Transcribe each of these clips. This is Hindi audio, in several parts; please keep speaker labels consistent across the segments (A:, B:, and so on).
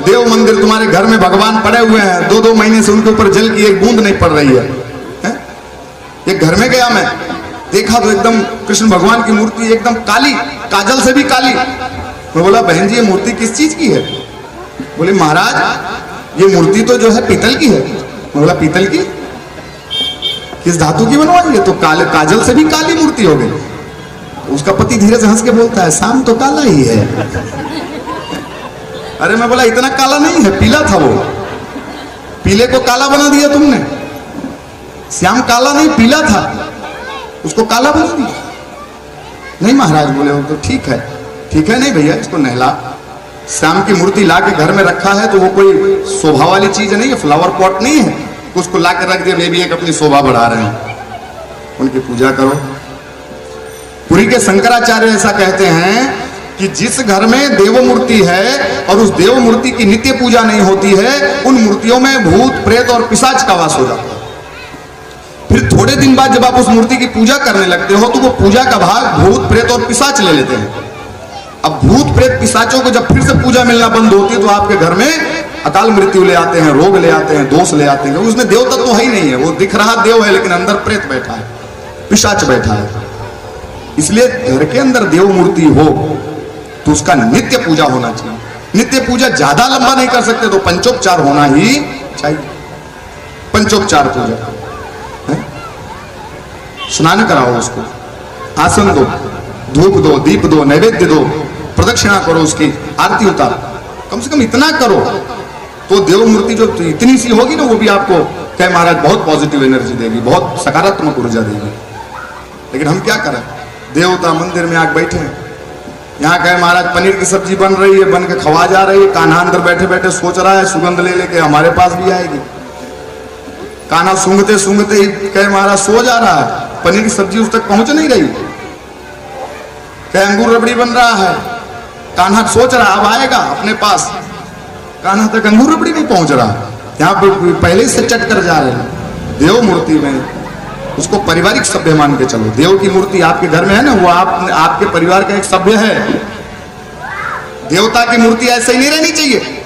A: देव मंदिर तुम्हारे घर में भगवान पड़े हुए हैं, 2-2 महीने से उनके ऊपर जल की एक बूंद नहीं पड़ रही है, हैं? एक घर में गया मैं, देखा तो एकदम कृष्ण भगवान की मूर्ति एकदम काली, काजल से भी काली। मैं बोला बहन जी ये मूर्ति किस चीज की है? बोले महाराज ये मूर्ति तो जो है पीतल की है। मैं बोला पीतल की? किस धातु की बनवाई है? तो काले काजल से भी काली मूर्ति हो गई। उसका पति धीरे से हंस के बोलता है शाम तो काला ही है। अरे मैं बोला इतना काला नहीं है, पीला था वो, पीले को काला बना दिया तुमने। श्याम काला नहीं पीला था, उसको काला बना दिया। नहीं महाराज बोले वो तो ठीक है। ठीक है नहीं भैया, इसको नहला। श्याम की मूर्ति ला के घर में रखा है तो वो कोई शोभा वाली चीज नहीं है, फ्लावर पॉट नहीं है, उसको ला के रख दिया, वे भी एक अपनी शोभा बढ़ा रहे हैं। उनकी पूजा करो। पुरी के शंकराचार्य ऐसा कहते हैं कि जिस घर में देव मूर्ति है और उस देव मूर्ति की नित्य पूजा नहीं होती है, उन मूर्तियों में भूत प्रेत और पिशाच का वास हो जाता है। फिर थोड़े दिन बाद जब आप उस मूर्ति की पूजा करने लगते हो तो वो पूजा का भाग भूत प्रेत और पिशाच ले लेते हैं। अब भूत प्रेत पिशाचों को जब फिर से पूजा मिलना बंद होती है तो आपके घर में अकाल मृत्यु ले आते हैं, रोग ले आते हैं, दोष ले आते हैं। उसमें देव तत्व तो है ही नहीं है, वो दिख रहा देव है लेकिन अंदर प्रेत बैठा है, पिशाच बैठा है। इसलिए घर के अंदर देव मूर्ति हो तो उसका नित्य पूजा होना चाहिए। नित्य पूजा ज्यादा लंबा नहीं कर सकते तो पंचोपचार होना ही चाहिए। पंचोपचार पूजा, स्नान कराओ उसको, आसन दो, धूप दो, दीप दो, नैवेद्य दो, प्रदक्षिणा करो, उसकी आरती उतारो। कम से कम इतना करो तो देव मूर्ति जो इतनी सी होगी ना वो भी आपको कहे महाराज बहुत पॉजिटिव एनर्जी देगी, बहुत सकारात्मक ऊर्जा देगी। लेकिन हम क्या करें, देवता मंदिर में आके बैठे हैं, यहाँ कहे महाराज पनीर की सब्जी बन रही है, बन के खवा जा रही है, कान्हा अंदर बैठे बैठे सोच रहा है सुगंध ले लेके हमारे पास भी आएगी। कान्हा सूंघते सूंघते ही कहे महाराज सो जा रहा है, पनीर की सब्जी उस तक पहुंच नहीं रही। कहे अंगूर रबड़ी बन रहा है, कान्हा सोच रहा अब आएगा अपने पास, कान्हा तक अंगूर रबड़ी नहीं पहुंच रहा, यहाँ पर पहले से चट कर जा रहे हैं। देव मूर्ति में उसको पारिवारिक सभ्य मान के चलो। देव की मूर्ति आपके घर में है ना, वो आपके परिवार का एक सभ्य है। देवता की मूर्ति ऐसे ही नहीं रहनी चाहिए,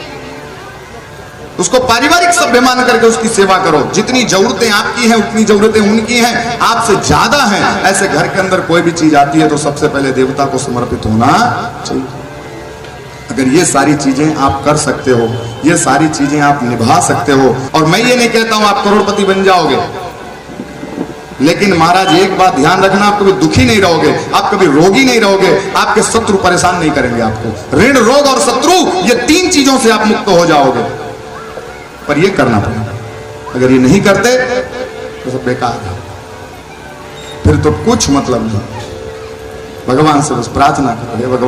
A: उसको पारिवारिक सभ्य मान करके उसकी सेवा करो। जितनी जरूरतें आपकी हैं उतनी जरूरतें उनकी हैं, आपसे ज्यादा हैं। ऐसे घर के अंदर कोई भी चीज आती है तो सबसे पहले देवता को समर्पित होना चाहिए। अगर ये सारी चीजें आप कर सकते हो, ये सारी चीजें आप निभा सकते हो, और मैं ये नहीं कहता हूं आप करोड़पति बन जाओगे, लेकिन महाराज एक बात ध्यान रखना, आप कभी दुखी नहीं रहोगे, आप कभी रोगी नहीं रहोगे, आपके शत्रु परेशान नहीं करेंगे आपको। ऋण, रोग और शत्रु, ये 3 चीजों से आप मुक्त हो जाओगे, पर ये करना पड़ेगा। अगर ये नहीं करते तो सब बेकार है, फिर तो कुछ मतलब नहीं। भगवान से बस प्रार्थना करो, भगवान